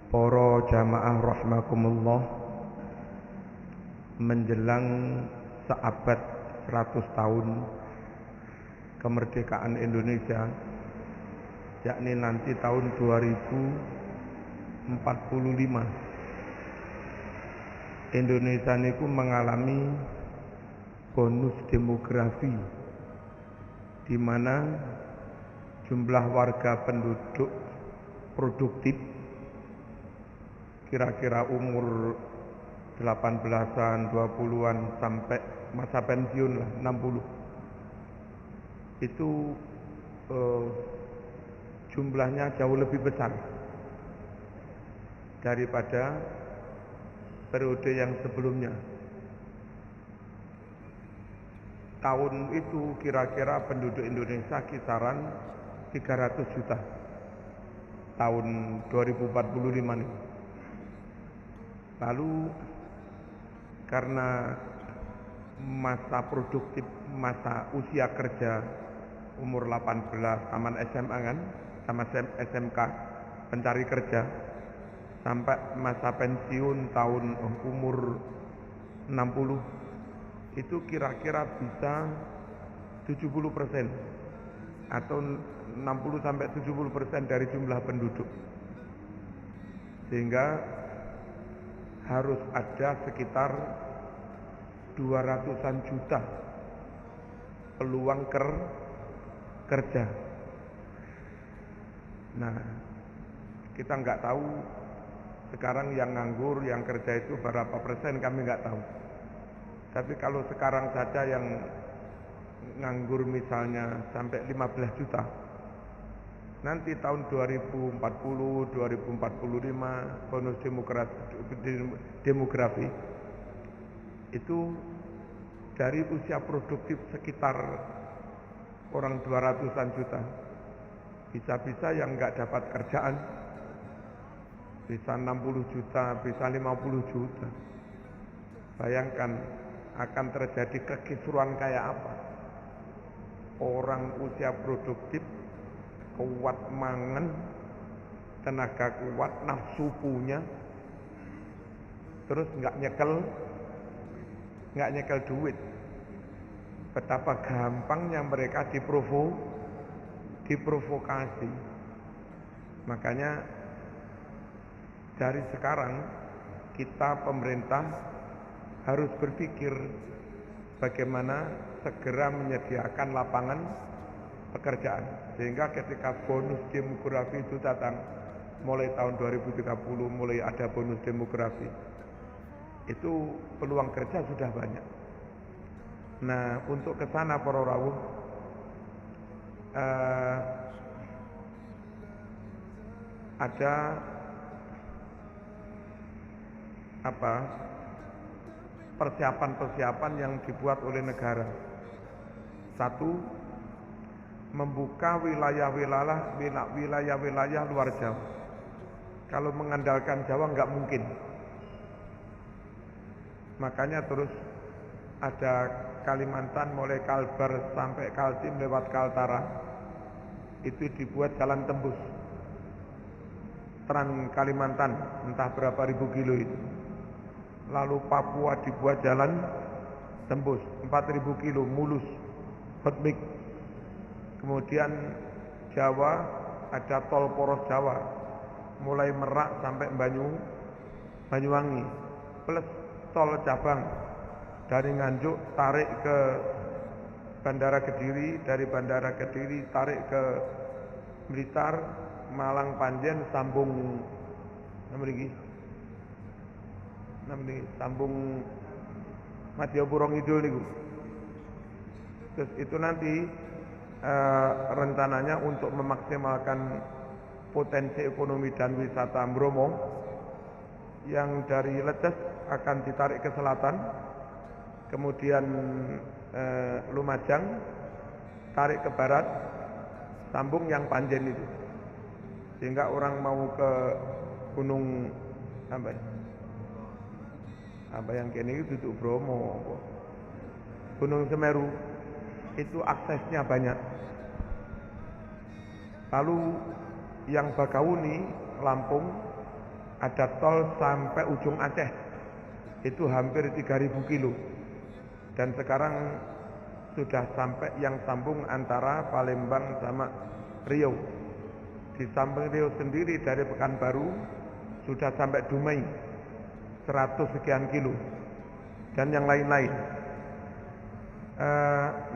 Para jamaah rahimakumullah, menjelang seabad 100 tahun kemerdekaan Indonesia, yakni nanti tahun 2045, Indonesia niku mengalami bonus demografi, di mana jumlah warga penduduk produktif kira-kira umur 18-an, 20-an sampai masa pensiun lah 60. Itu jumlahnya jauh lebih besar daripada periode yang sebelumnya. Tahun itu kira-kira penduduk Indonesia kisaran 300 juta. Tahun 2045 nih. Lalu karena masa produktif, masa usia kerja umur 18 taman SMA kan, sama SMK pencari kerja, sampai masa pensiun tahun umur 60, itu kira-kira bisa 70% atau 60-70% dari jumlah penduduk, sehingga harus ada sekitar 200-an juta peluang kerja. Nah, kita nggak tahu sekarang yang nganggur, yang kerja itu berapa persen, kami nggak tahu. Tapi kalau sekarang saja yang nganggur misalnya sampai 15 juta, nanti tahun 2040, 2045 bonus demografi itu dari usia produktif sekitar orang 200-an juta, bisa-bisa yang nggak dapat kerjaan, bisa 60 juta, bisa 50 juta. Bayangkan akan terjadi kekisruhan kayak apa. Orang usia produktif kuat mangan, tenaga kuat, nafsu punya, terus nggak nyekel duit. Betapa gampangnya mereka diprovokasi. Makanya dari sekarang kita pemerintah harus berpikir bagaimana segera menyediakan lapangan pekerjaan, sehingga ketika bonus demografi itu datang mulai tahun 2030, mulai ada bonus demografi, itu peluang kerja sudah banyak. Nah, untuk kesana para rawuh, ada persiapan-persiapan yang dibuat oleh negara. Satu, membuka wilayah-wilayah luar Jawa. Kalau mengandalkan Jawa nggak mungkin. Makanya terus ada Kalimantan, mulai Kalbar sampai Kaltim lewat Kaltara, itu dibuat jalan tembus Trans Kalimantan, entah berapa ribu kilo itu. Lalu Papua dibuat jalan tembus 4.000 kilo mulus, hot mix. Kemudian Jawa ada tol poros Jawa, mulai Merak sampai Banyuwangi, plus tol cabang dari Nganjuk tarik ke Bandara Kediri, dari Bandara Kediri tarik ke Blitar, Malang Panjen, sambung sambung Madiopuro Ngidul niku. Terus itu nanti rencananya untuk memaksimalkan potensi ekonomi dan wisata Bromo, yang dari Leces akan ditarik ke selatan, kemudian Lumajang tarik ke barat, sambung yang Panjen itu, sehingga orang mau ke Gunung apa yang kini itu duduk Bromo, Gunung Semeru, itu aksesnya banyak. Lalu yang Bakauni, Lampung, ada tol sampai ujung Aceh, itu hampir 3.000 kilo. Dan sekarang sudah sampai yang sambung antara Palembang sama Riau. Di samping Riau sendiri dari Pekanbaru sudah sampai Dumai 100 sekian kilo, dan yang lain-lain.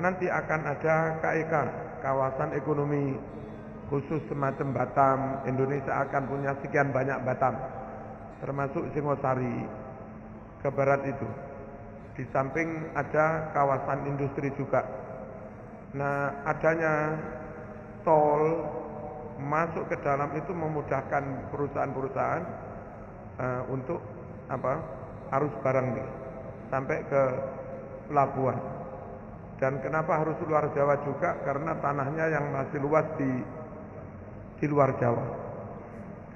Nanti akan ada KEK, kawasan ekonomi khusus semacam Batam. Indonesia akan punya sekian banyak Batam, termasuk Singosari ke barat itu. Di samping ada kawasan industri juga. Nah, adanya tol masuk ke dalam itu memudahkan perusahaan-perusahaan untuk arus barang nih sampai ke pelabuhan. Dan kenapa harus luar Jawa juga? Karena tanahnya yang masih luas di luar Jawa.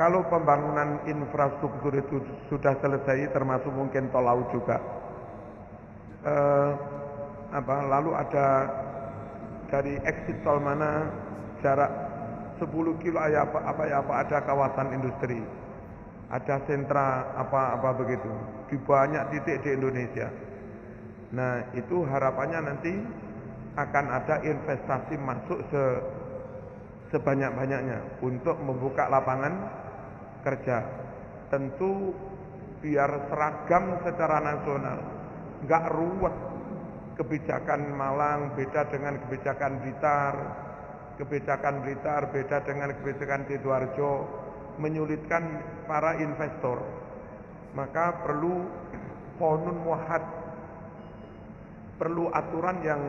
Kalau pembangunan infrastruktur itu sudah selesai, termasuk mungkin tol laut juga, lalu ada dari exit tol mana jarak 10 kilo ada kawasan industri, ada sentra apa begitu di banyak titik di Indonesia. Nah, itu harapannya nanti akan ada investasi masuk sebanyak-banyaknya untuk membuka lapangan kerja. Tentu biar seragam secara nasional, nggak ruwet. Kebijakan Malang beda dengan kebijakan Blitar, kebijakan Blitar beda dengan kebijakan Sidoarjo, menyulitkan para investor. Maka perlu qonun muahad, perlu aturan yang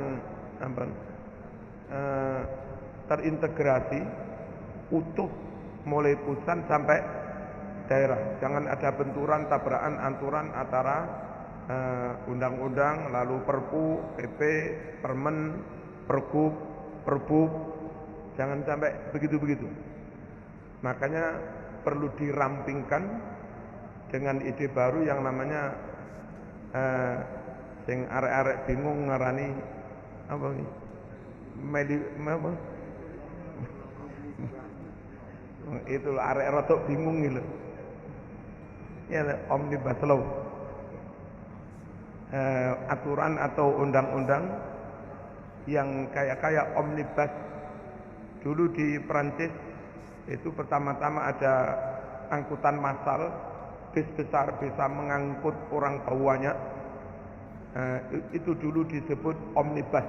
terintegrasi utuh mulai pusat sampai daerah. Jangan ada benturan, tabrakan aturan antara undang-undang, lalu Perpu, PP, Permen, Pergub, Perbub. Jangan sampai begitu-begitu. Makanya perlu dirampingkan dengan ide baru yang namanya sing arek-arek bingung ngarani apa ini? Itu arek rotok bingung gitu. Ya, omnibus law. Aturan atau undang-undang yang kayak omnibus. Dulu di Prancis itu pertama-tama ada angkutan massal, bis besar bisa mengangkut orang banyak. Itu dulu disebut omnibus.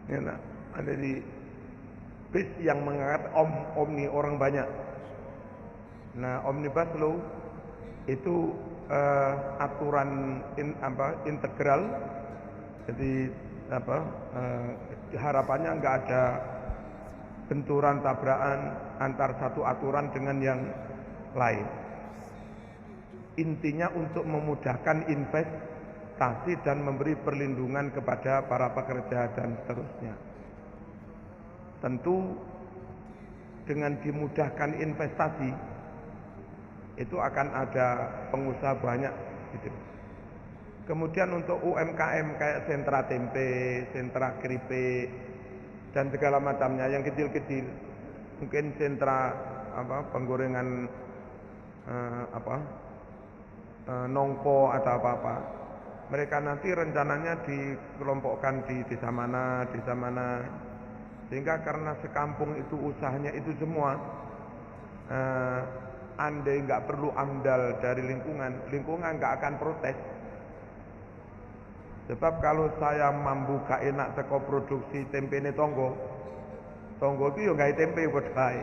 Ya, nah, ada di bis yang mengangkat omni orang banyak. Nah, omnibus law itu aturan integral. Jadi harapannya nggak ada benturan tabrakan antar satu aturan dengan yang lain. Intinya untuk memudahkan investasi dan memberi perlindungan kepada para pekerja dan seterusnya. Tentu dengan dimudahkan investasi itu akan ada pengusaha banyak gitu. Kemudian untuk UMKM kayak sentra tempe, sentra keripik dan segala macamnya yang kecil-kecil, mungkin sentra penggorengan nongko atau apa-apa. Mereka nanti rencananya dikelompokkan di desa mana, sehingga karena sekampung itu usahanya itu semua, andai nggak perlu amdal dari lingkungan nggak akan protes. Sebab kalau saya mampu gak enak teko produksi tempe ini tonggo itu ya nggak tempe buat saya.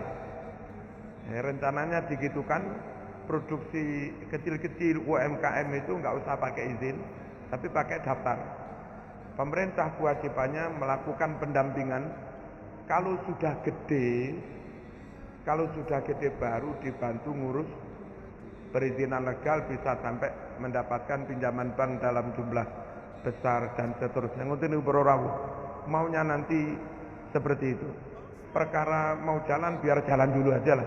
Rencananya digitukan, produksi kecil-kecil UMKM itu nggak usah pakai izin, tapi pakai daftar. Pemerintah kewajibannya melakukan pendampingan. Kalau sudah gede baru dibantu ngurus perizinan legal, bisa sampai mendapatkan pinjaman bank dalam jumlah besar dan seterusnya. Ngoten berorau maunya nanti seperti itu. Perkara mau jalan biar jalan dulu aja lah.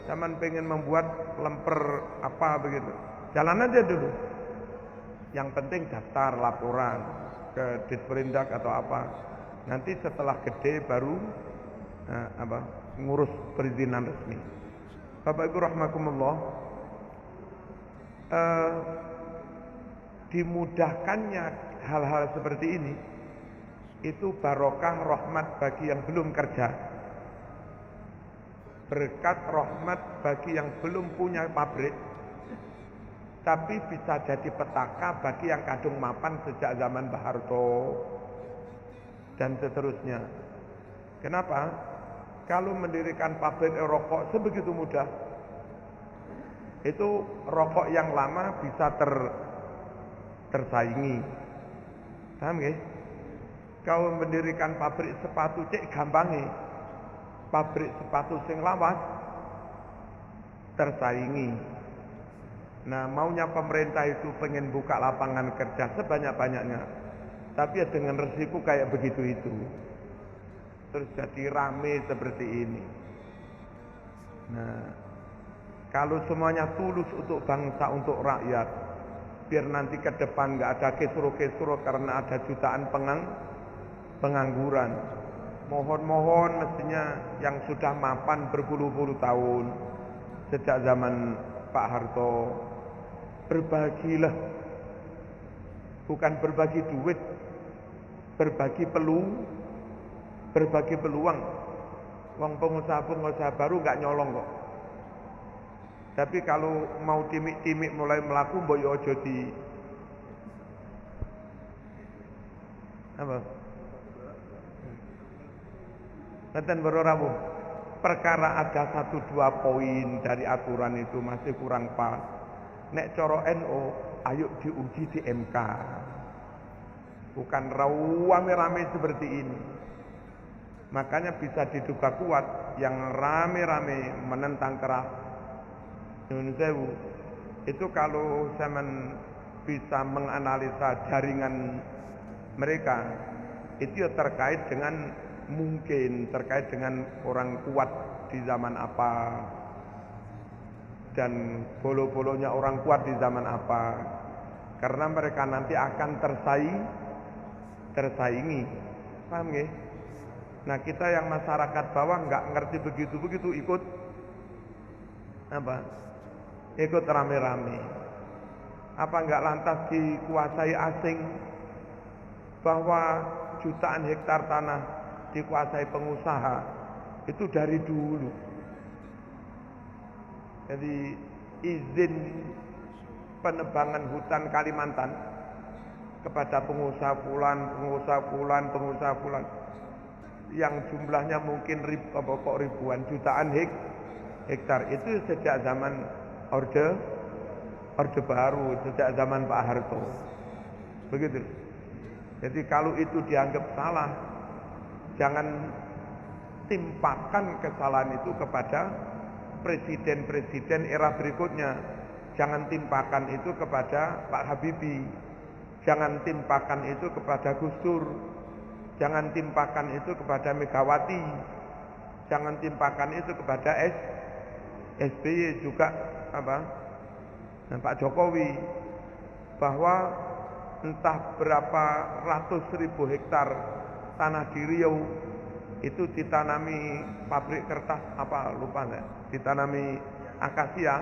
Zaman pengen membuat lemper apa begitu, jalan aja dulu. Yang penting daftar laporan ke Disperindak atau apa. Nanti setelah gede baru ngurus perizinan resmi. Bapak Ibu rahimakumullah, dimudahkannya hal-hal seperti ini itu barokah rahmat bagi yang belum kerja, berkat rahmat bagi yang belum punya pabrik, tapi bisa jadi petaka bagi yang kadung mapan sejak zaman Pak Harto dan seterusnya. Kenapa? Kalau mendirikan pabrik rokok sebegitu mudah, itu rokok yang lama bisa tersaingi. Paham nggih? Kalau mendirikan pabrik sepatu cek gampange, pabrik sepatu sing lawas tersaingi. Nah, maunya pemerintah itu pengen buka lapangan kerja sebanyak-banyaknya, tapi ya dengan resiko kayak begitu itu. Terus jadi rame seperti ini. Nah, kalau semuanya tulus untuk bangsa, untuk rakyat, biar nanti ke depan nggak ada kisruh-kisruh karena ada jutaan pengangguran. Mohon-mohon mestinya yang sudah mapan berpuluh-puluh tahun sejak zaman Pak Harto, berbagilah, bukan berbagi duit, berbagi peluang. Wong pengusaha baru nggak nyolong kok. Tapi kalau mau timik-timik mulai melaku, boyo ojo di apa? Ngeten Rabu. Perkara ada 1-2 poin dari aturan itu masih kurang pas. Nek coro NO, ayo diuji di MK. Bukan rame-rame seperti ini. Makanya bisa diduga kuat yang rame-rame menentang keras Nyun Sewu. Itu kalau saya bisa menganalisa jaringan mereka, itu ya terkait dengan terkait dengan orang kuat di zaman apa dan bolo-bolonya orang kuat di zaman apa. Karena mereka nanti akan tersaingi. Paham nggih? Nah, kita yang masyarakat bawah nggak ngerti begitu ikut apa? Ikut rame-rame. Apa nggak lantas dikuasai asing, bahwa jutaan hektar tanah dikuasai pengusaha itu dari dulu. Jadi izin penebangan hutan Kalimantan kepada pengusaha fulan yang jumlahnya mungkin ribuan jutaan hektar itu sejak zaman Orde Baru, sejak zaman Pak Harto. Begitu. Jadi kalau itu dianggap salah, jangan timpakan kesalahan itu kepada presiden-presiden era berikutnya. Jangan timpakan itu kepada Pak Habibie. Jangan timpakan itu kepada Gus Dur. Jangan timpakan itu kepada Megawati. Jangan timpakan itu kepada SBY juga dan Pak Jokowi, bahwa entah berapa ratus ribu hektar tanah di Riau itu ditanami pabrik kertas ditanami akasia,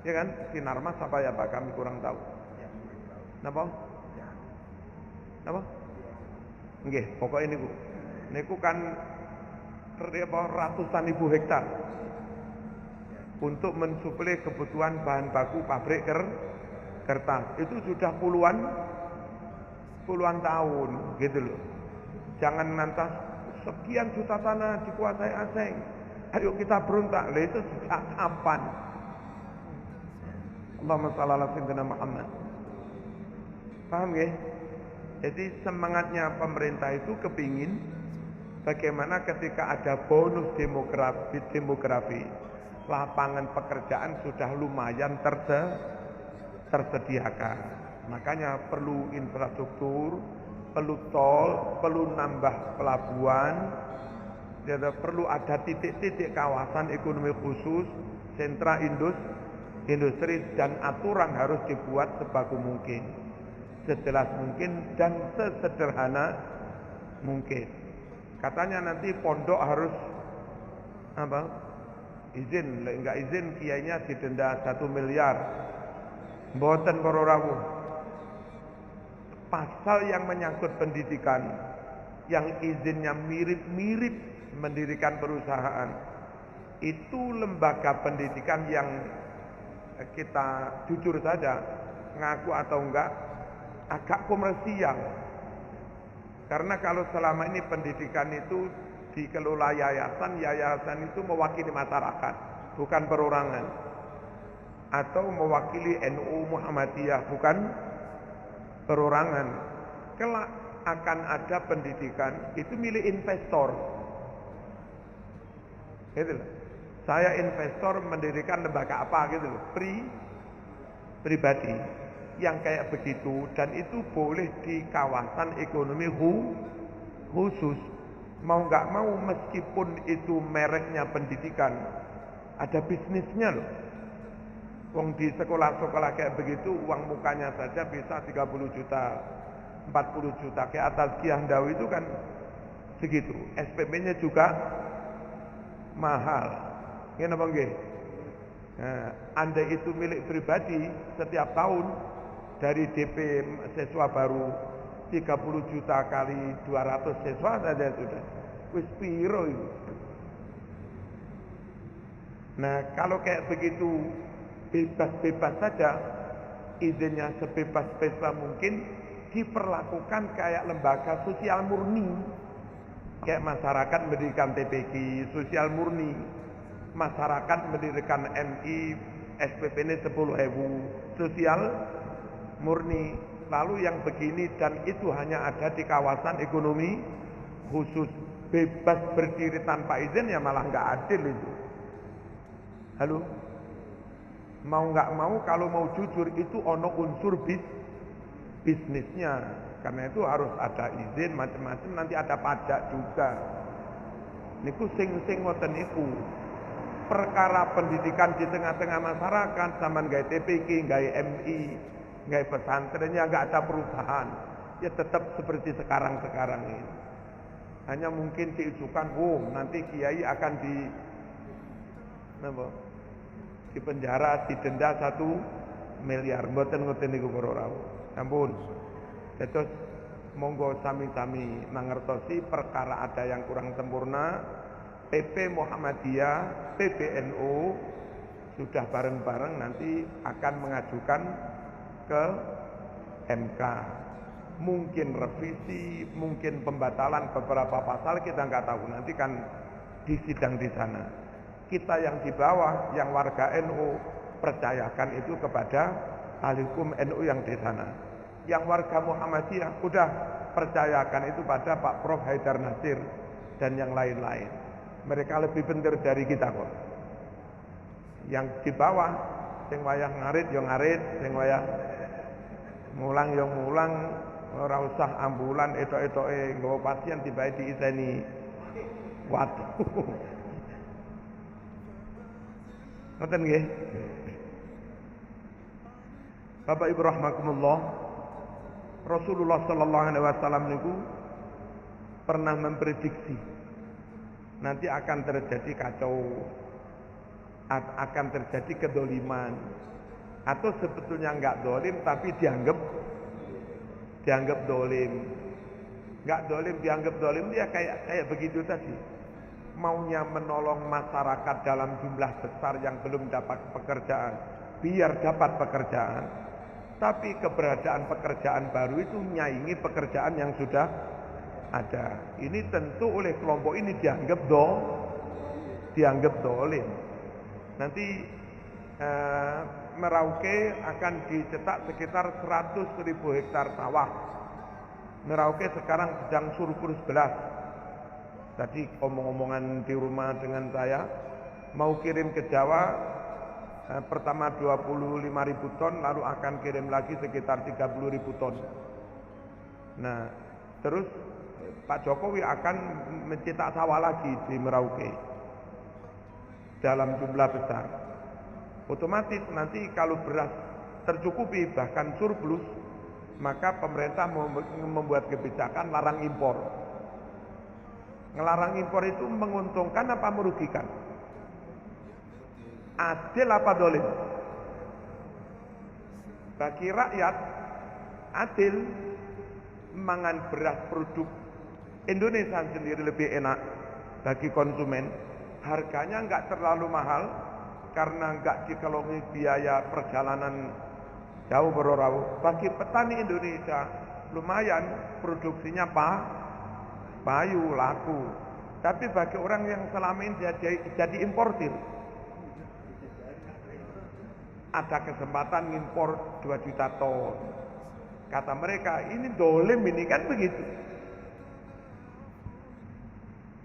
ya kan? Sinarmas apa ya Pak, kami kurang tahu. Napa? Nggih, pokoknya niku kan ratusan ribu hektar untuk mensuplai kebutuhan bahan baku pabrik kertas. Itu sudah puluhan tahun gitu loh. Jangan lantas sekian juta tanah dikuasai asing, ayo kita berontak. Lah itu sejak kapan? Allahumma shalli ala sayyidina Muhammad. Paham nggih? Jadi semangatnya pemerintah itu kepingin bagaimana ketika ada bonus demografi, lapangan pekerjaan sudah lumayan tersediakan. Makanya perlu infrastruktur, perlu tol, perlu nambah pelabuhan, perlu ada titik-titik kawasan ekonomi khusus, sentra industri, dan aturan harus dibuat sebagus mungkin, sejelas mungkin dan sesederhana mungkin. Katanya nanti pondok harus izin, lek enggak izin kiainya didenda 1 miliar. Mboten para rawuh. Pasal yang menyangkut pendidikan, yang izinnya mirip-mirip mendirikan perusahaan, itu lembaga pendidikan yang kita jujur saja, ngaku atau enggak, agak komersial. Karena kalau selama ini pendidikan itu dikelola yayasan, yayasan itu mewakili masyarakat, bukan perorangan. Atau mewakili NU Muhammadiyah, bukan perorangan. Kelak akan ada pendidikan itu milik investor. Gitu loh. Saya investor mendirikan lembaga apa gitu loh, pribadi yang kayak begitu, dan itu boleh di kawasan ekonomi khusus. Mau nggak mau, meskipun itu mereknya pendidikan, ada bisnisnya loh. Wong di sekolah-sekolah kayak begitu, uang mukanya saja bisa 30 juta, 40 juta. Kayak atas Kiang Dawi itu kan segitu. SPP-nya juga mahal. Ini apa nggih? Nah, Anda itu milik pribadi, setiap tahun dari DP siswa baru 30 juta kali 200 siswa saja sudah. Wis piro itu. Nah, kalau kayak begitu bebas-bebas saja, izinnya sebebas-bebas mungkin, diperlakukan kayak lembaga sosial murni. Kayak masyarakat mendirikan TPQ, sosial murni. Masyarakat mendirikan MI, SPP ini 10.000, sosial murni. Lalu yang begini, dan itu hanya ada di kawasan ekonomi khusus. Bebas berdiri tanpa izin ya malah nggak adil itu. Halo? Mau nggak mau, kalau mau jujur itu ono unsur bisnisnya. Karena itu harus ada izin macam-macam, nanti ada pajak juga. Niku sing ngoten niku. Perkara pendidikan di tengah-tengah masyarakat, sampean gawe TPQ, gawe MI, gawe pesantrennya, nggak ada perubahan. Ya tetap seperti sekarang ini. Hanya mungkin diujukan, nanti kiai akan di penjara, didenda 1 miliar. Mboten ngoten niku para rawuh. Ampun. Terus monggo sami-sami mangertosi perkara ada yang kurang sempurna. PP Muhammadiyah, PBNU sudah bareng-bareng nanti akan mengajukan ke MK. Mungkin revisi, mungkin pembatalan beberapa pasal, kita nggak tahu. Nanti kan di sidang di sana. Kita yang di bawah, yang warga NU, percayakan itu kepada ahli hukum NU yang di sana. Yang warga Muhammadiyah, udah percayakan itu pada Pak Prof Haidar Nasir dan yang lain-lain. Mereka lebih pintar dari kita kok. Yang di bawah, sing wayah ngarit yo ngarit, sing wayah mulang yo mulang, ora usah ambulan etok-etoke nggawa pasien tibae diiseni. Waduh. Ngoten nggih. Bapak Ibu rahimakumullah, Rasulullah sallallahu alaihi wasallam niku pernah memprediksi nanti akan terjadi kacau, akan terjadi kedoliman, atau sebetulnya enggak dolim tapi dianggap dolim. Enggak dolim dianggap dolim, dia kayak begitu tadi. Maunya menolong masyarakat dalam jumlah besar yang belum dapat pekerjaan, biar dapat pekerjaan. Tapi keberadaan pekerjaan baru itu nyaingi pekerjaan yang sudah ada. Ini tentu oleh kelompok ini dianggap dolim. Nanti Merauke akan dicetak sekitar 100.000 hektar sawah. Merauke sekarang sedang surplus beras. Tadi omong-omongan di rumah dengan saya, mau kirim ke Jawa, pertama 25.000 ton, lalu akan kirim lagi sekitar 30.000 ton. Nah, terus Pak Jokowi akan mencetak sawah lagi di Merauke dalam jumlah besar. Otomatis nanti kalau beras tercukupi bahkan surplus, maka pemerintah membuat kebijakan larang impor. Ngelarang impor itu menguntungkan apa merugikan? Adil apa dolim? Bagi rakyat adil, mangan beras produk Indonesia sendiri lebih enak. Bagi konsumen harganya nggak terlalu mahal karena nggak dikelongi biaya perjalanan jauh berorau. Bagi petani Indonesia lumayan, produksinya payu laku. Tapi bagi orang yang selama ini jadi importir, ada kesempatan ngimpor 2 juta ton. Kata mereka, ini dolim, ini kan begitu.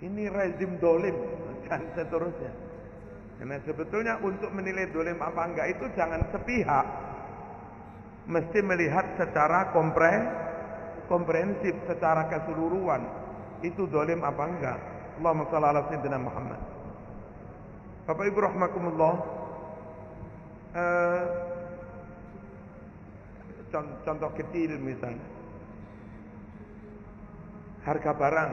Ini rezim dolim dan seterusnya. Karena sebetulnya untuk menilai dolim apa enggak itu jangan sepihak. Mesti melihat secara komprehensif, secara keseluruhan. Itu dolim apa enggak. Allahumma shalli ala sayyidina Muhammad. Bapak Ibu rahimakumullah. Contoh kecil misalnya. Harga barang.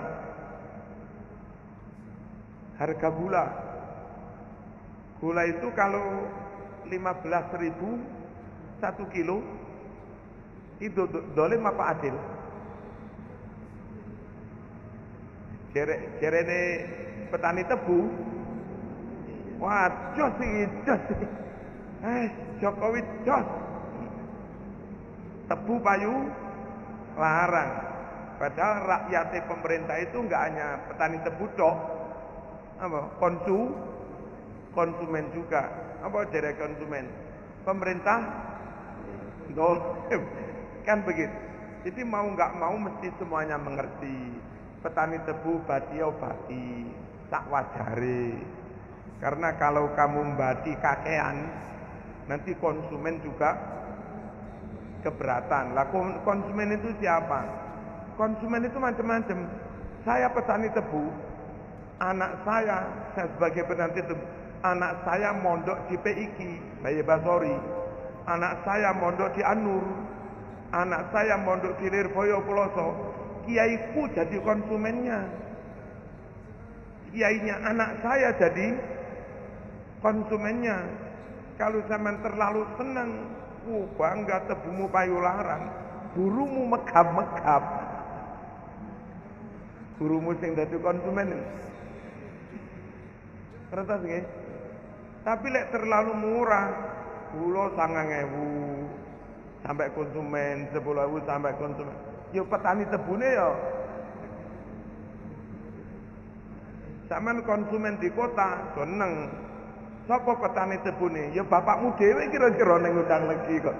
Harga gula. Gula itu kalau 15.000 1 kilo, itu dolim apa adil? Jerene petani tebu, wah jos sih. Jokowi jos. Tebu payu larang. Padahal rakyatnya pemerintah itu enggak hanya petani tebu tok, konsumen juga. Apa dari konsumen? Pemerintah kan begitu. Jadi mau nggak mau mesti semuanya mengerti. Petani tebu bati obati tak wajare. Karena kalau kamu bati kakean, nanti konsumen juga keberatan. Lah konsumen itu siapa? Konsumen itu macam-macam. Saya petani tebu, anak saya sebagai petani tebu, anak saya mondok di PIK, Bayi Basori. Anak saya mondok di Anur. Anak saya mondok di Lirboyo Ploso. Kiaiku jadi konsumennya. Kiainya anak saya jadi konsumennya. Kalau zaman terlalu senang, bangga tebumu payu larang, burumu megap-megap. Burumu sing dadi konsumen. Kertas nggih? Tapi lek terlalu murah, gula 9.000 sampai konsumen, 10.000 sampai konsumen. Yo petani tebune yo. Sampeyan konsumen di kota seneng. Sapa petani tebune? Ya bapakmu dhewe kira-kira ning utang legi kok.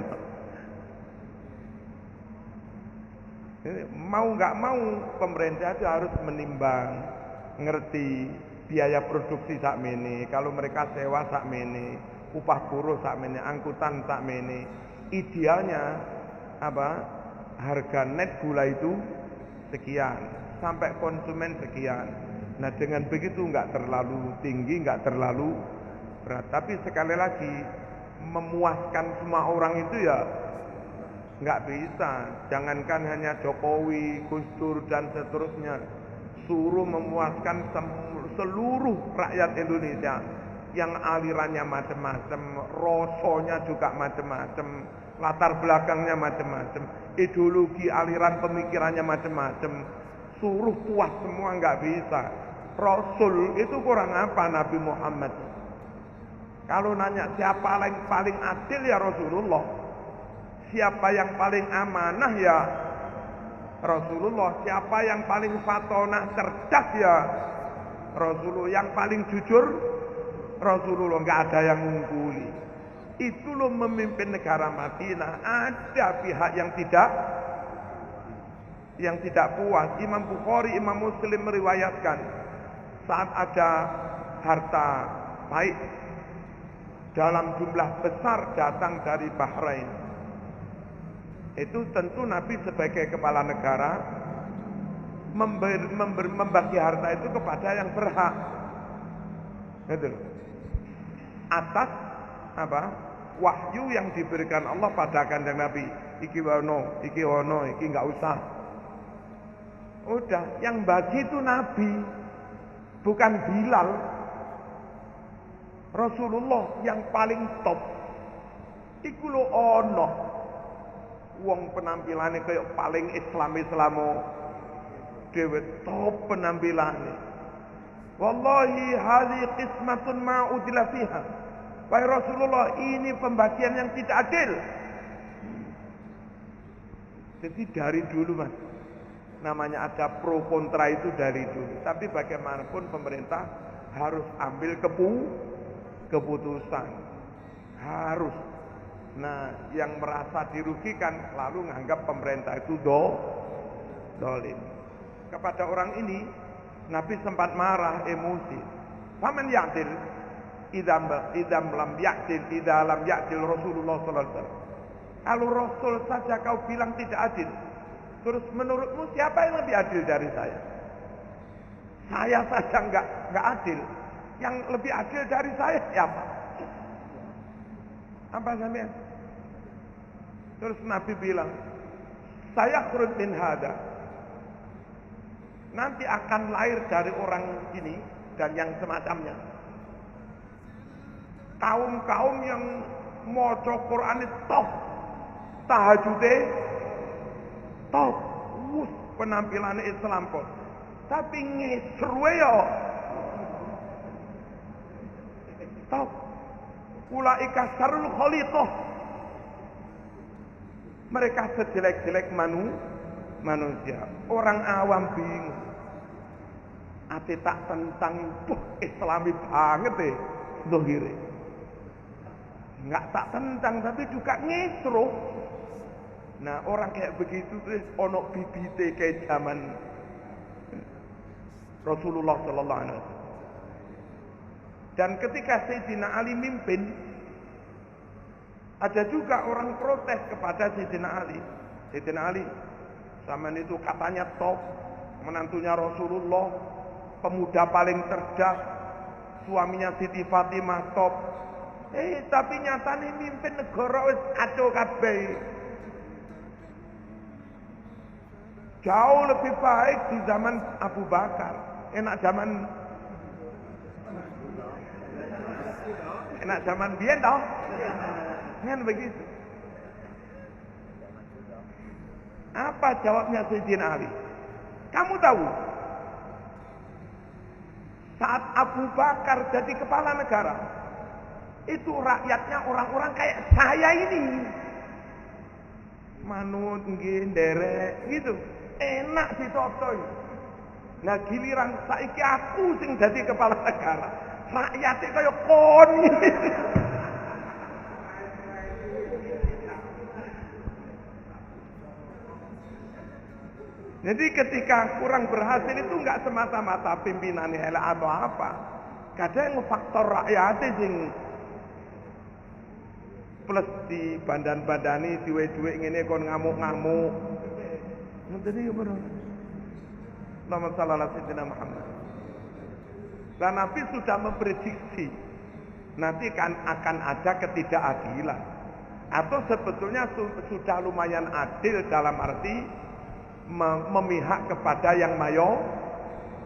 Mau nggak mau pemerintah itu harus menimbang, ngerti biaya produksi sakmene. Kalau mereka sewa sakmene, upah buruh sakmene, angkutan sakmene. Idealnya apa? Harga net gula itu sekian, sampai konsumen sekian. Nah dengan begitu nggak terlalu tinggi, nggak terlalu berat. Tapi sekali lagi memuaskan semua orang itu ya nggak bisa. Jangankan hanya Jokowi, Gus Dur dan seterusnya, suruh memuaskan seluruh rakyat Indonesia yang alirannya macam-macam, rasanya juga macam-macam, latar belakangnya macam-macam, ideologi aliran pemikirannya macam-macam, suruh puas semua nggak bisa. Rasul itu kurang apa Nabi Muhammad? Kalau nanya siapa yang paling adil ya Rasulullah. Siapa yang paling amanah ya Rasulullah. Siapa yang paling fatonah cerdas ya Rasulullah. Yang paling jujur Rasulullah. Nggak ada yang ngungkuli. Itu loh memimpin negara Madinah. Ada pihak yang tidak puas. Imam Bukhari, Imam Muslim meriwayatkan saat ada harta baik dalam jumlah besar datang dari Bahrain. Itu tentu Nabi sebagai kepala negara membagi harta itu kepada yang berhak. Gitu. Atas apa? Wahyu yang diberikan Allah pada kanjeng Nabi. Iki wono, iki nggak usah. Udah, yang bagi itu Nabi, bukan Bilal. Rasulullah yang paling top iku lho ana wong penampilane kaya paling Islam-Islamo dhewe top penampilane. Wallahi hadhi qismatun ma udila fiha. Wahai Rasulullah, ini pembagian yang tidak adil. Jadi dari dulu Mas, namanya ada pro kontra itu dari dulu. Tapi bagaimanapun pemerintah harus ambil keputusan. Harus. Nah, yang merasa dirugikan lalu menganggap pemerintah itu dolim. Kepada orang ini Nabi sempat marah, emosi. Faman ya'dil idam lam ya'dil Rasulullah sallallahu alaihi wasallam. Kalau Rasul saja kau bilang tidak adil, terus menurutmu siapa yang lebih adil dari saya? Saya saja enggak adil. Yang lebih adil dari saya siapa? Apa sampean? Terus Nabi bilang, saya khurud min hada. Nanti akan lahir dari orang ini dan yang semacamnya. Kaum-kaum yang maca Quran top, tahajudnya top, penampilannya Islam kok. Tapi ngesruwe ya top. Ulaika syarrul khaliqah. Mereka sejelek-jelek manusia. Orang awam bingung. Ate tak tentang Islami banget deh dohire. Enggak tak tentang tapi juga ngesruh. Nah, orang kayak begitu terus ono bibite kayak zaman Rasulullah sallallahu alaihi wasallam. Dan ketika Sayyidina Ali mimpin, ada juga orang protes kepada Sayyidina Ali. Sayyidina Ali, zaman itu katanya top, menantunya Rasulullah, pemuda paling cerdas, suaminya Siti Fatimah top. Tapi nyatane mimpin negara wis kacau kabeh. Jauh lebih baik di zaman Abu Bakar. Enak zaman biyen toh. Kan begitu. Apa jawabnya Sayyidina Ali? Kamu tahu? Saat Abu Bakar jadi kepala negara, itu rakyatnya orang-orang kayak saya ini. Manut nggih nderek gitu. Enak ditotoy. Nah giliran saiki aku sing dadi kepala negara. Rakyatnya kayak kon. Jadi ketika kurang berhasil itu enggak semata-mata pimpinannya elek atau apa. Kadang faktor rakyatnya sing plus di badan-badani duwe-duwe ngene kon ngamuk-ngamuk. Ngoten iki bener. Allahumma shalli ala sayyidina Muhammad. Dan Nabi sudah memprediksi nanti akan ada ketidakadilan. Atau sebetulnya sudah lumayan adil dalam arti memihak kepada yang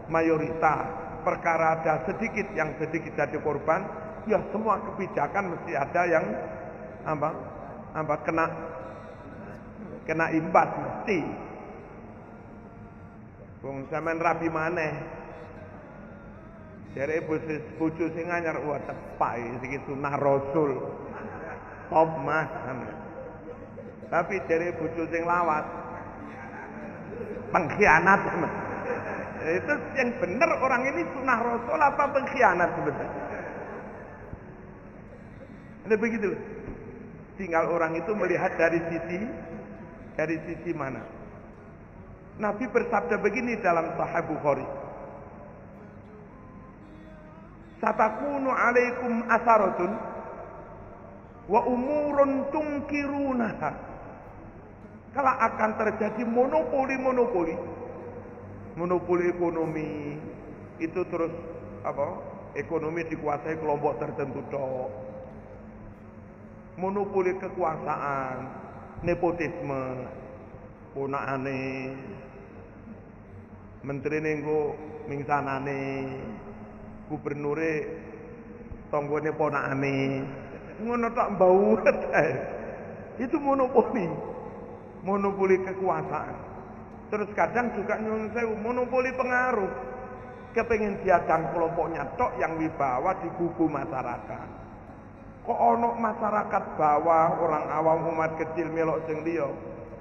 mayoritas. Perkara ada sedikit yang sedikit jadi korban, ya semua kebijakan mesti ada yang kena imbas mesti. Wong sampean rabi maneh. Jare bojo sing anyar wah tepak iki sunah Rasul. Top Mas. Tapi jare bojo sing lawat pengkhianat. Itu yang benar orang ini sunah Rasul apa pengkhianat sebenarnya? Ada begitu. Tinggal orang itu melihat dari sisi mana. Nabi bersabda begini dalam Sahih Bukhari. Satakunu alaikum asaratun wa umurun tunkirunaha. Kalau akan terjadi monopoli ekonomi itu terus ekonomi dikuasai kelompok tertentu tok. Monopoli kekuasaan, nepotisme, ponakane, menteri nenggo mingsanane, gubernure Tonggone ponakane. Ngono tok mbauet. Itu monopoli. Monopoli kekuasaan. Terus kadang juga nyuwun sewu monopoli pengaruh. Kepengin diadang kelompoknya tok yang wibawa di kubu masyarakat. Kok ono masyarakat bawah, orang awam umat kecil melok sing liya.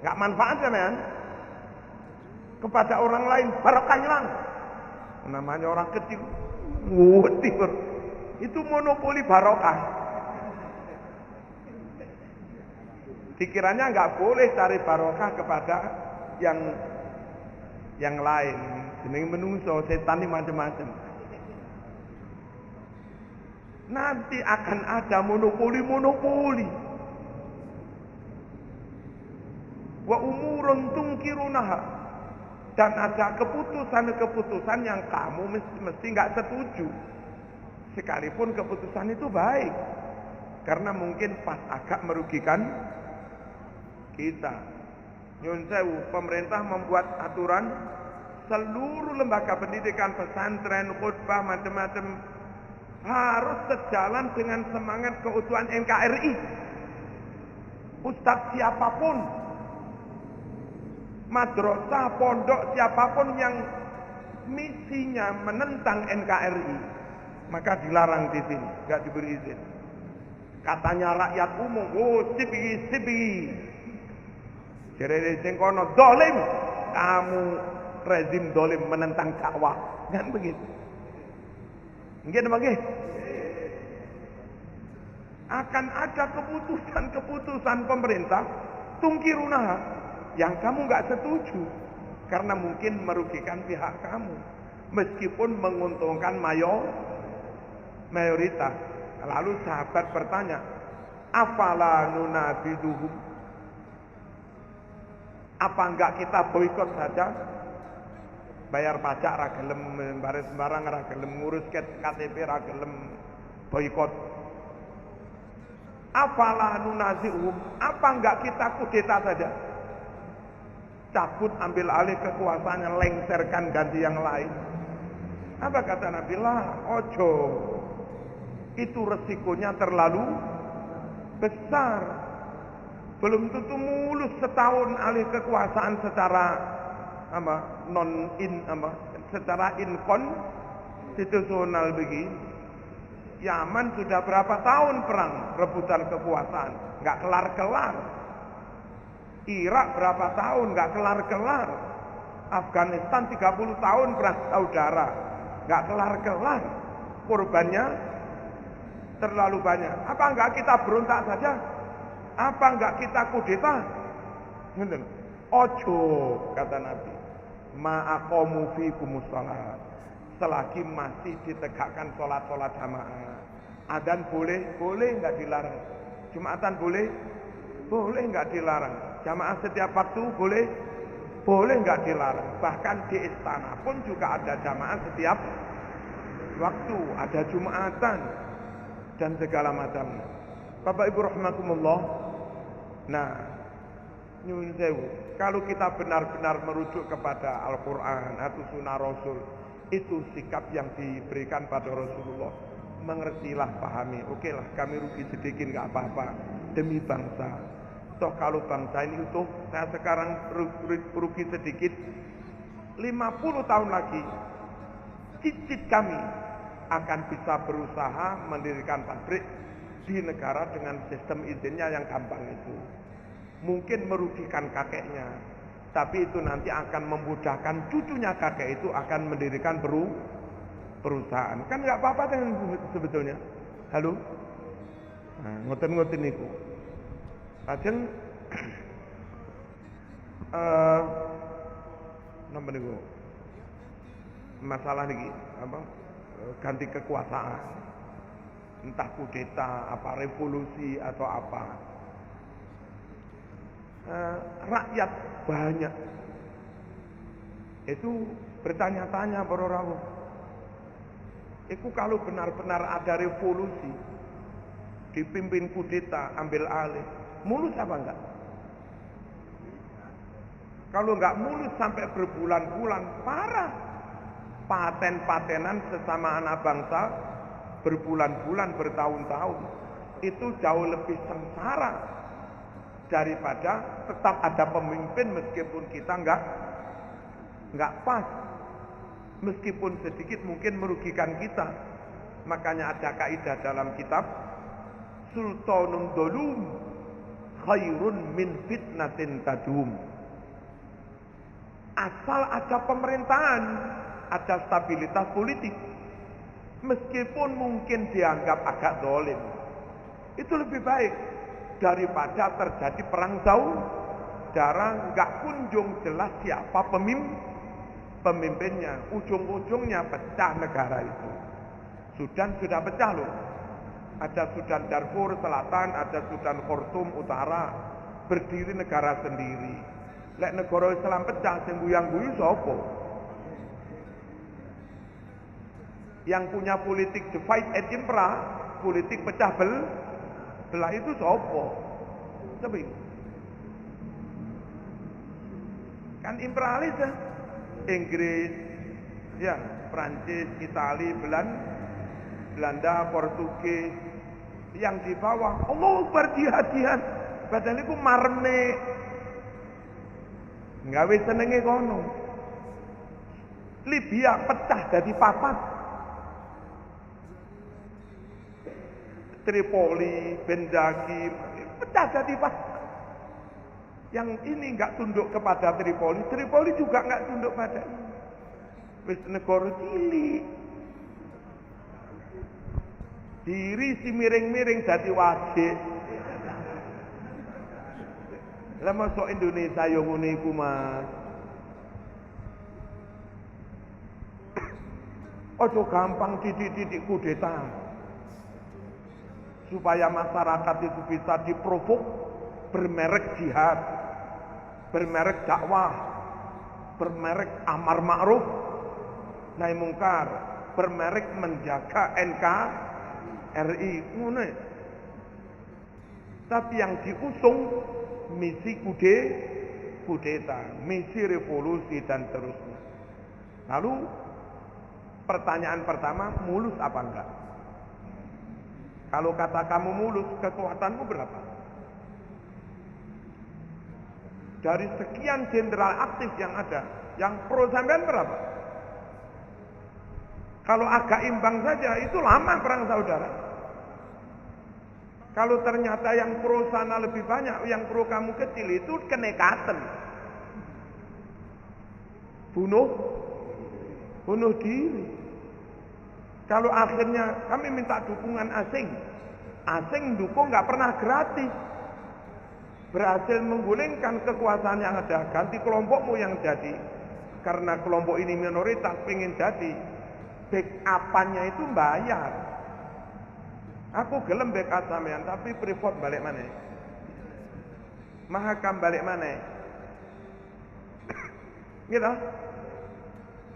Enggak manfaat sampean. Kepada orang lain barokah hilang. Namanya orang kecil. Itu monopoli barokah. Pikirannya nggak boleh cari barokah kepada yang lain. Jenenge menungso, setan ini macam-macam. Nanti akan ada monopoli. Wa umurun tungkirunaha. Dan ada keputusan-keputusan yang kamu mesti nggak setuju. Sekalipun keputusan itu baik. Karena mungkin pas agak merugikan kita. Nyun sewu, pemerintah membuat aturan seluruh lembaga pendidikan, pesantren, khutbah, macam-macam harus sejalan dengan semangat keutuhan NKRI. Ustadz siapapun, madrasah, pondok, siapapun yang misinya menentang NKRI, maka dilarang di sini, nggak diberi izin. Katanya rakyat umum, sibi. Jadi sing kono dolim, kamu rezim dolim menentang dakwah, kan begitu? Nggih nggih. Akan ada keputusan pemerintah tungkiruna yang kamu nggak setuju karena mungkin merugikan pihak kamu, meskipun menguntungkan mayoritas. Lalu sahabat bertanya, afala nunabiduhum? Apa enggak kita boikot saja? Bayar pajak ra gelem, bayar sembarang ra gelem, ngurus KTP ra gelem, boikot. Afala nunazi'uhum? Apa enggak kita kudeta saja? Cabut, ambil alih kekuasaannya, lengserkan ganti yang lain. Apa kata Nabi? Lah, ojo. Itu resikonya terlalu besar. Belum tentu mulus setahun alih kekuasaan secara secara inkonstitusional begini. Yaman sudah berapa tahun perang rebutan kekuasaan, nggak kelar-kelar. Irak berapa tahun nggak kelar-kelar. Afghanistan 30 tahun perang saudara, nggak kelar-kelar. Korbannya terlalu banyak. Apa enggak kita berontak saja? Apa enggak kita kudeta? Ngeten. Ojo, kata Nabi. Ma'aqamu fikumus shalat. Selagi masih ditegakkan sholat-sholat jamaah. Adzan boleh enggak dilarang. Jumatan boleh enggak dilarang. Jamaah setiap waktu boleh enggak dilarang. Bahkan di istana pun juga ada jamaah setiap waktu, ada Jumatan dan segala macam. Bapak Ibu rahimakumullah. Nah, nyuwun sewu, kalau kita benar-benar merujuk kepada Al-Qur'an atau Sunnah Rasul, itu sikap yang diberikan pada Rasulullah. Mengertilah, pahami. Oke lah, kami rugi sedikit nggak apa-apa demi bangsa. Toh kalau bangsa ini utuh, saya sekarang rugi sedikit, 50 tahun lagi cicit kami akan bisa berusaha mendirikan pabrik di negara dengan sistem izinnya yang gampang itu. Mungkin merugikan kakeknya, tapi itu nanti akan memudahkan cucunya kakek itu akan mendirikan perusahaan. Kan nggak apa-apa dengan sebetulnya. Halo? Nah, ngoten-ngoten niku. Lajeng napa niku? Masalah niki apa? Ganti kekuasaan, entah kudeta, apa revolusi atau apa. Rakyat banyak itu bertanya-tanya para rawuh. Itu kalau benar-benar ada revolusi, dipimpin kudeta, ambil alih, mulus apa enggak? Kalau enggak mulus sampai berbulan-bulan, parah. Paten-patenan sesama anak bangsa berbulan-bulan, bertahun-tahun, itu jauh lebih sengsara daripada tetap ada pemimpin meskipun kita nggak pas, meskipun sedikit mungkin merugikan kita. Makanya ada kaidah dalam kitab, sultanun dolum khairun min fitnatin tadum. Asal ada pemerintahan, ada stabilitas politik, meskipun mungkin dianggap agak zalim, itu lebih baik daripada terjadi perang saudara, nggak kunjung jelas siapa pemimpinnya, ujung-ujungnya pecah negara itu. Sudan sudah pecah loh. Ada Sudan Darfur Selatan, ada Sudan Khartoum Utara, berdiri negara sendiri. Lek negara Islam pecah, sing guyang-guyu sapa? Yang punya politik divide and impera, politik pecah belah itu sapa? Tapi kan imperialis ya. Inggris, ya, Prancis, Italia, Belanda, Portugis, yang di bawah Allah berjihad-jihad, padahal itu marne nggawe senenge kono. Libya pecah dari papat, Tripoli, Benghazi pecah dari papat. Yang ini nggak tunduk kepada Tripoli, Tripoli juga nggak tunduk pada ini. Wis negara cilik, diri si miring-miring jadi wajib. Lah masuk Indonesia yo ngene iku, Mas. Ojo gampang titik-titik kudeta. Supaya masyarakat itu bisa diprovok bermerek jihad, bermerek dakwah, bermerek amar ma'ruf nahi mungkar, bermerek menjaga NKRI, ngono. Tapi yang diusung misi kudeta, misi revolusi dan seterusnya. Lalu pertanyaan pertama, mulus apa enggak? Kalau kata kamu mulus, kekuatanmu berapa? Dari sekian jenderal aktif yang ada, yang pro sampean berapa? Kalau agak imbang saja, itu lama perang saudara. Kalau ternyata yang pro sana lebih banyak, yang pro kamu kecil, itu kenekatan. Bunuh diri. Kalau akhirnya kami minta dukungan asing, asing dukung nggak pernah gratis. Berhasil menggulingkan kekuasaan yang ada, ganti kelompokmu yang jadi. Karena kelompok ini minoritas, pengen jadi, backup-nya itu bayar. Aku gelem backup sampean, tapi Freeport balik mana? Mahakam balik mana? Gitu.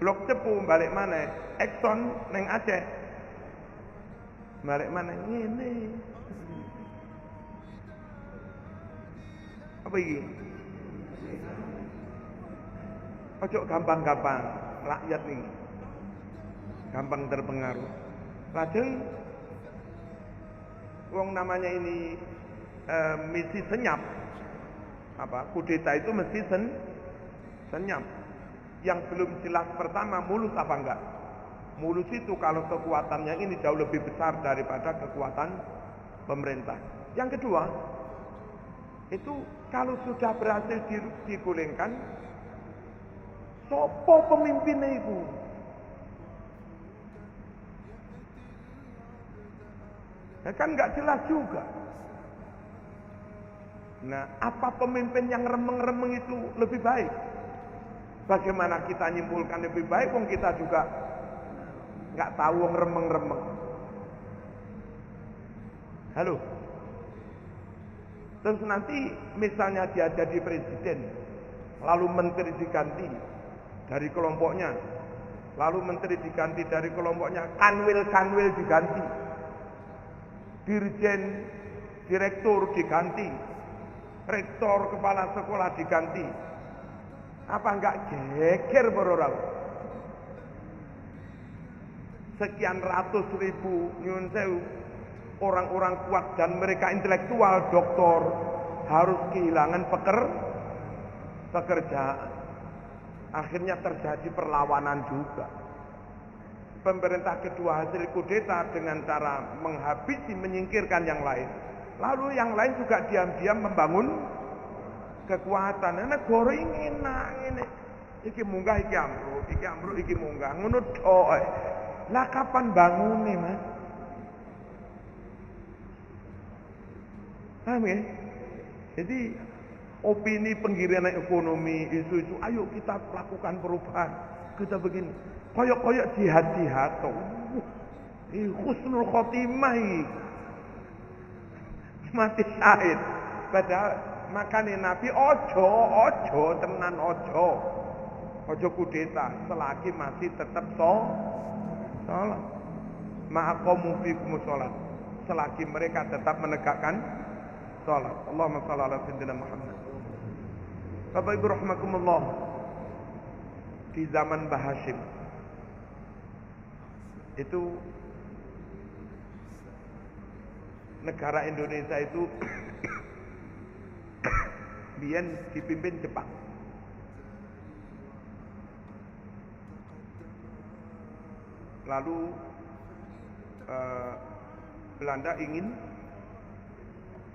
Blok Cepu balik mana? Exxon neng Aceh balik mana? Ini apa ini? Ojo gampang-gampang rakyat ini gampang terpengaruh. Lajeng wong namanya ini misi senyap, apa kudeta itu mesti senyap. Yang belum jelas pertama, mulus apa enggak? Mulus itu kalau kekuatannya ini jauh lebih besar daripada kekuatan pemerintah. Yang kedua, itu kalau sudah berhasil digulingkan, sopo pemimpinnya itu? Ya kan nggak jelas juga. Nah, apa pemimpin yang remeng-remeng itu lebih baik? Bagaimana kita nyimpulkan lebih baik, wong kita juga nggak tahu wong remeng-remeng. Halo. Terus nanti misalnya dia jadi presiden, lalu menteri diganti dari kelompoknya, lalu menteri diganti dari kelompoknya, kanwil diganti, dirjen, direktur diganti, rektor, kepala sekolah diganti. Apa enggak geger para orang? sekian ratus ribu nyun sewu orang-orang kuat dan mereka intelektual, doktor, harus kehilangan pekerjaan. Akhirnya terjadi perlawanan juga. Pemerintah kedua hasil kudeta dengan cara menghabisi, menyingkirkan yang lain. Lalu yang lain juga diam-diam membangun kekuatan. Negara ini enak ini. Iki munggah, iki ambruk, iki munggah. Ngono tok. Lah kapan bangune, Mas? Paham ya? Jadi opini penggirian ekonomi, isu-isu, ayo kita lakukan perubahan. Kita begini. Koyok-koyok jihad-jihad tuh. Husnul khotimah mati syahid. Padahal makane Nabi ojo tenan ojo kudeta selagi masih tetap sholat. Ma'aqamu fikum sholat, selagi mereka tetap menegakkan sholat. Allahumma shalli ala sayyidina Muhammad. Bapak Ibu rahimakumullah, di zaman Mbah Hashim itu negara Indonesia itu biyen dipimpin Jepang. Lalu Belanda ingin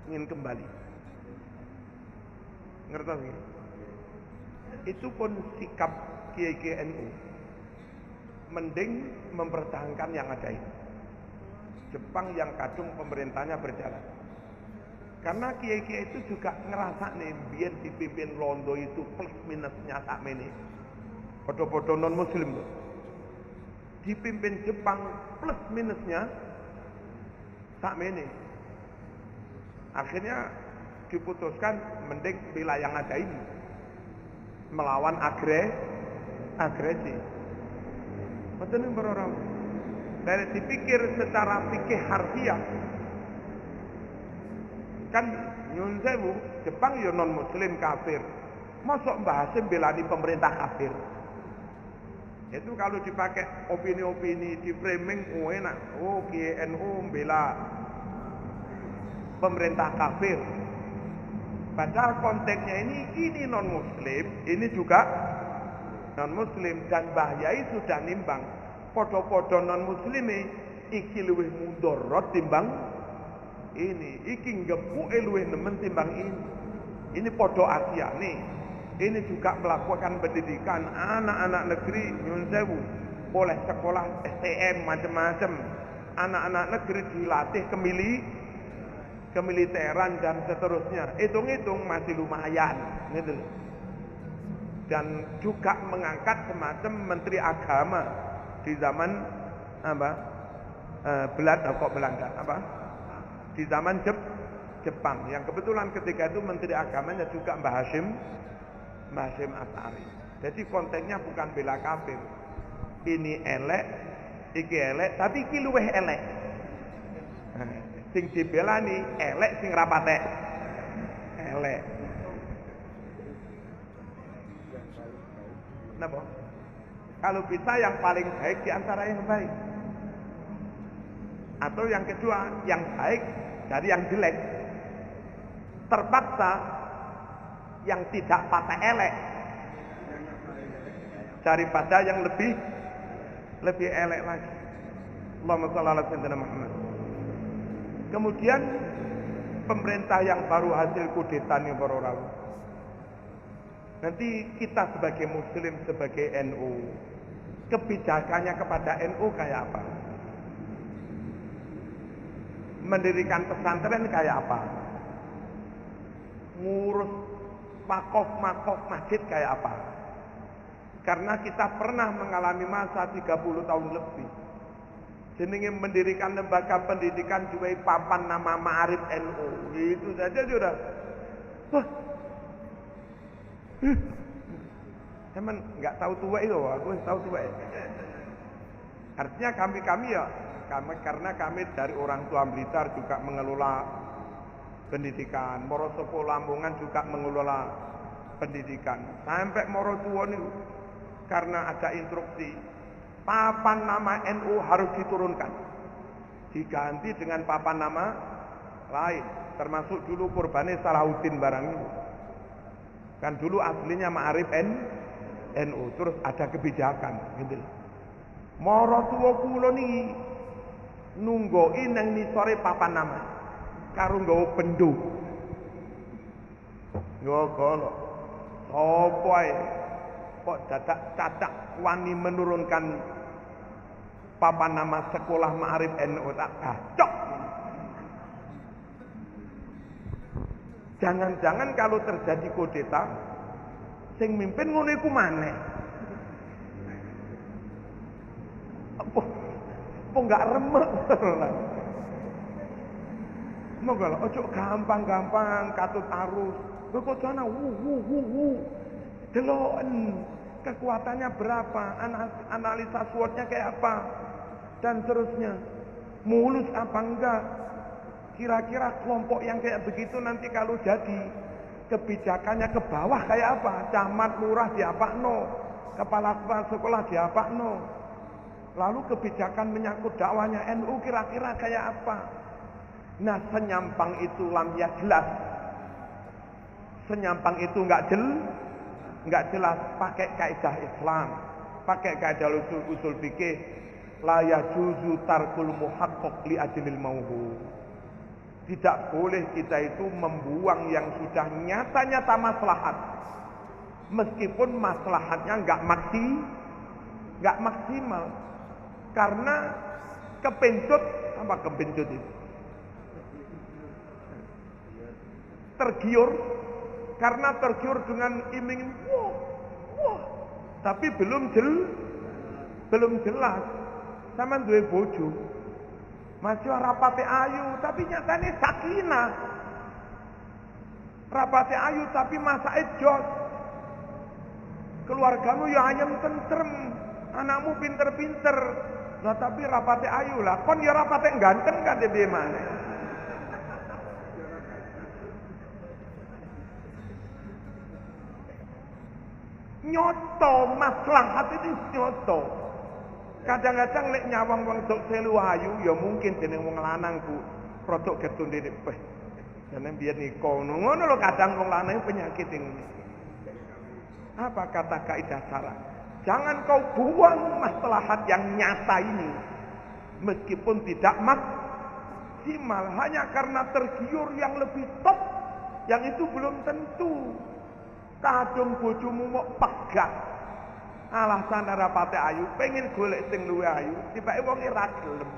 kembali. Ngerti? Itu pun sikap Kiai NU. Mending mempertahankan yang ada ini. Jepang yang kadung pemerintahnya berjalan. Karena kiai-kiai itu juga ngerasa nih biar dipimpin Londo itu plus minusnya sakmene. Podo-podo non muslim loh. Dipimpin Jepang plus minusnya sakmene. Akhirnya diputuskan mending bila yang ada ini melawan agresi. Betul nih orang. Dari dipikir secara fikih harfiah, kan nyun sewu Jepang ya non muslim kafir, masuk Mbah Hashim belani pemerintah kafir. Itu kalau dipakai opini-opini di framing enak, NU bela pemerintah kafir. Padahal konteksnya ini non muslim, ini juga non muslim, dan Mbah Yai sudah nimbang. Podo-podo non muslimi iki luwih mundorot timbang ini, iki ngepuke luwih nemen timbang ini. Ini podo Asia nih. Ini juga melakukan pendidikan anak-anak negeri nyun sewu oleh sekolah STM macam-macam. Anak-anak negeri dilatih kemiliteran dan seterusnya. Hitung-hitung masih lumayan, gitu. Dan juga mengangkat semacam menteri agama di zaman Belanda di zaman Jepang yang kebetulan ketika itu menteri agamanya juga Mbah Hashim Asy'ari. Jadi konteksnya bukan bela kafir. Ini elek, iki elek, tapi iki luweh elek. Sing dibelani elek, sing rapate elek. Napa? Kalau bisa yang paling baik di antara yang baik. Atau yang kedua, yang baik dari yang jelek. Terpaksa yang tidak patah elek daripada yang lebih elek lagi. Allahumma shalli ala sayyidina Muhammad. Kemudian pemerintah yang baru hasil kudeta nih para. Nanti kita sebagai muslim, sebagai NU, kebijakannya kepada NU kayak apa? Mendirikan pesantren kayak apa? Ngurus makof masjid kayak apa? Karena kita pernah mengalami masa 30 tahun lebih. Jenenge mendirikan lembaga pendidikan juga papan nama Ma'arif NU. Itu saja sudah. Wah. Teman nggak tahu tua itu, aku tahu tua. Artinya kami ya, karena kami dari orang tua Blitar juga mengelola pendidikan, Morosopo Lamongan juga mengelola pendidikan. Sampai Morotuwo itu karena ada instruksi papan nama NU harus diturunkan, diganti dengan papan nama lain, termasuk dulu Qurbane Salahuddin barang itu. Kan dulu aslinya Ma'arif NU, terus ada kebijakan gitu. Mara tuwa kula niki nunggoki nang nisore papan nama karo nggawa bendho. Nggo sapa ae kok dadak cadak wani menurunkan papan nama sekolah Ma'arif NU tak cocok. Jangan-jangan kalau terjadi kudeta sing mimpin ngono iku maneh. Apa enggak remek. Moga ojo gampang-gampang katut arus. Kok jana deloken kekuatannya berapa, analisa SWOT-nya kayak apa, dan seterusnya. Mulus apa enggak? Kira-kira kelompok yang kayak begitu nanti kalau jadi kebijakannya ke bawah kayak apa? Camat lurah diapakno, kepala sekolah diapakno. Lalu kebijakan menyangkut dakwahnya NU kira-kira kayak apa? Nah, senyampang itu lam ya jelas. Senyampang itu enggak jelas, pakai kaidah Islam, pakai kaidah usul fikih, la yajuzu tarkul muhaqqaq li ajlil mauhu. Tidak boleh kita itu membuang yang sudah nyata-nyata maslahat, meskipun maslahatnya enggak maksimal, karena kepencut itu tergiur, karena tergiur dengan iming wah, tapi belum jelas. Sama duwe bojo masih rapate ayu tapi nyatane sakinah, rapate ayu tapi masake jos, keluargamu ya ayem tentrem, anakmu pinter-pinter lah tapi rapate ayu lah, kon ya rapate ganteng kan dhewe maneh. Nyoto maslahat itu nyoto. Kadang-kadang lek nyawang wong dok selu ayu ya mungkin jeneng wong lanang Bu produk getun dene peh. Jeneng biyen niko ngono lho, kadang wong lanang penyakit ini. Apa kata kaidah syara? Jangan kau buang maslahat yang nyata ini meskipun tidak maksimal hanya karena tergiur yang lebih top, yang itu belum tentu. Kadung bojomu mau pegat alasan rapate ayu, pengen golek sing luwih ayu, tibake wong ora gelem.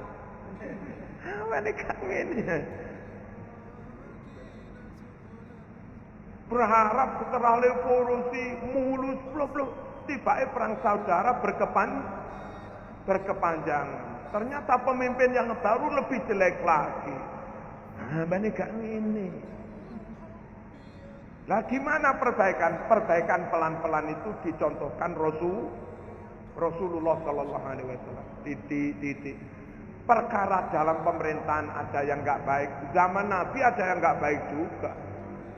Awake gak ngene. Berharap setelah revolusi mulus blok-blok, tibake perang saudara berkepanjangan. Ternyata pemimpin yang baru lebih jelek lagi. Awake gak ngene. Lah gimana perbaikan? Perbaikan pelan-pelan itu dicontohkan Rasulullah Sallallahu Alaihi Wasallam. Titik. Perkara dalam pemerintahan ada yang nggak baik. Zaman Nabi ada yang nggak baik juga.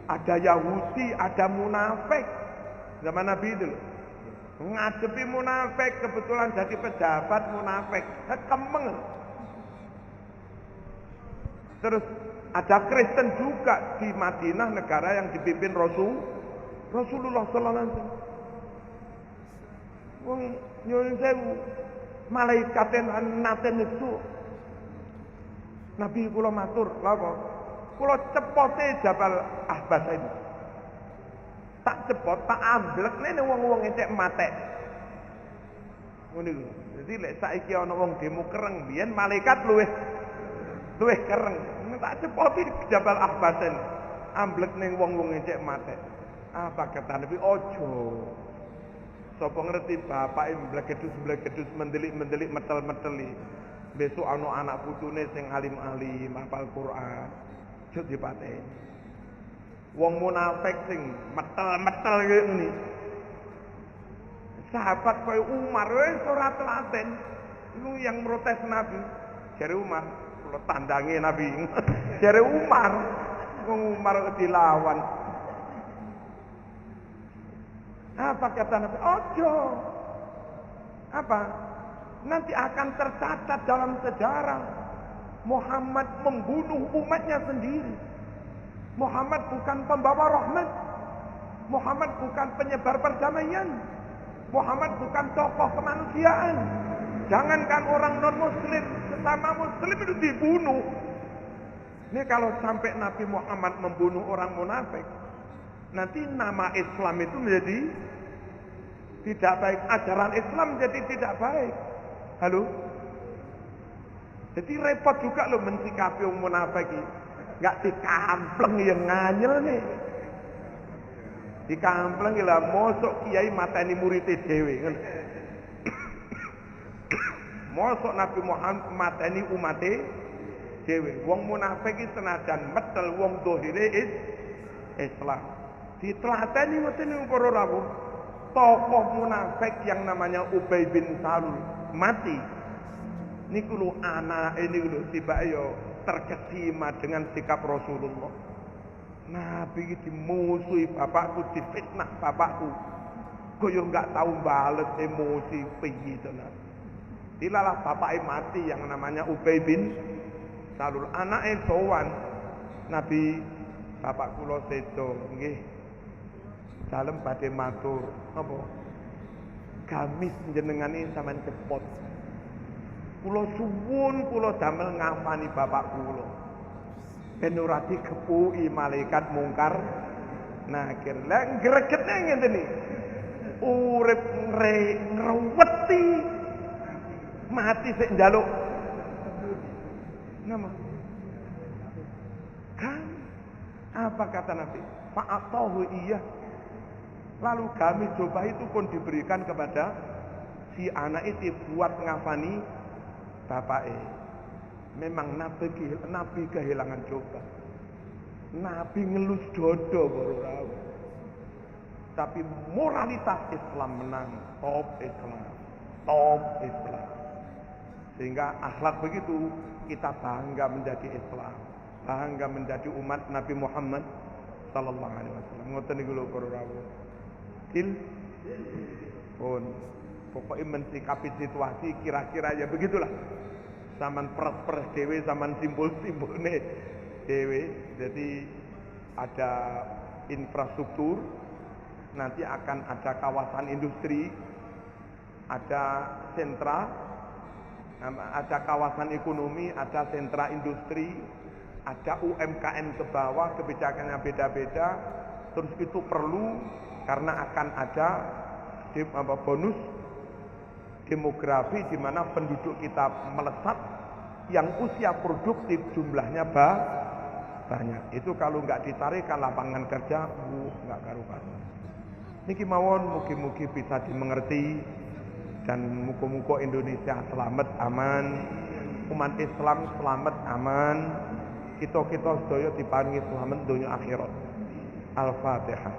Ada Yahudi, ada munafik. Zaman Nabi itu ngadepi munafik, kebetulan jadi pejabat munafik, kemeng. Terus ada Kristen juga di Madinah, negara yang dipimpin Rasulullah Sallallahu Alaihi Wasallam. Wong nyuwun sewu, malaikat nate nesu. Nabi kula matur, lha apa? Kula cepote Jabal Ahbas itu. Tak cepot, tak amblekne wong-wong entek matek. Ngono iku. Dadi lek saiki ana wong demo kereng, biyen malaikat luwih kereng. Tak cepoti Jabal Ahbasen, amblek ning wong-wong ecek mate. Apa kata Nabi? Ojo. Sapa ngerti bapake mblegedus mendelik-mendelik metel-meteli. Besok ana anak putune sing alim-alim hafal Quran. Ojo dipateni. Wong munafik sing metel-metel ngene. Sahabat kaya Umar wis ora telaten. Iku yang protes Nabi. Jare Umar, kula tandangi Nabi. Jare Umar, wong Umar dilawan. Apa kata Nabi? Ojo. Apa? nanti akan tercatat dalam sejarah. Muhammad membunuh umatnya sendiri. Muhammad bukan pembawa rahmat. Muhammad bukan penyebar perdamaian. Muhammad bukan tokoh kemanusiaan. Jangankan orang non-muslim, sesama muslim itu dibunuh. Ini kalau sampai Nabi Muhammad membunuh orang munafik, nanti nama Islam itu menjadi tidak baik. Ajaran Islam jadi tidak baik. Halo? Jadi repot juga loh mensikapi orang munafik ini. Nggak dikampleng yang nganyel nih. Dikampleng lah mosok kiai mateni muridé dhewe. Mosok Nabi Muhammad mateni umate dhewe. Wong munafik iki senajan metel wong dohire Islam. Ditlateni ngoten para rawuh. Tokoh munafik yang namanya Ubay bin Salul mati. Niku lho anake niku lho tiba yo terkesima dengan sikap Rasulullah. Nabi iki dimusuhi bapakku, difitnah bapakku. Koyo enggak tahu bales emosi piye tenan. Dilalah bapake mati yang namanya Ubay bin Salul. Anake sowan Nabi, bapak kula sedo nggih. Dalem badhe matur apa? Gamis jenengan iki sampean cepot. Kula suwun kula damel ngafani bapak kula. Ben ora dikepuki malaikat mungkar nakir. Lah gregetne ngenten iki. Urip ngreweti mati sik njaluk. Nama. Kan apa kata Nabi? Fa'atahu iya. Lalu kami coba itu pun diberikan kepada si anak itu buat ngafani bapaknya. Memang Nabi kehilangan coba. Nabi ngelus dodo baru. Tapi moralitas Islam menang. Top Islam. Sehingga akhlak begitu kita bangga menjadi Islam. Bangga menjadi umat Nabi Muhammad sallallahu alaihi wasallam. Ngoten niku lho para rawuh. Pokoknya mensikapi situasi kira-kira ya begitulah. Zaman peres-peres dewe, zaman simbol-simbolnya dewe. Jadi ada infrastruktur, nanti akan ada kawasan industri, ada sentra, ada kawasan ekonomi, ada sentra industri, ada UMKM ke bawah, kebijakannya beda-beda. Terus itu perlu karena akan ada bonus demografi di mana penduduk kita melesat, yang usia produktif jumlahnya banyak. Itu kalau nggak ditarikan lapangan kerja, nggak karu-karuan. Niki mawon mugi-mugi bisa dimengerti dan muga-muga Indonesia selamat aman, umat Islam selamat aman, kita sedaya diparingi selamat dunia akhirat. Al-Fatihah.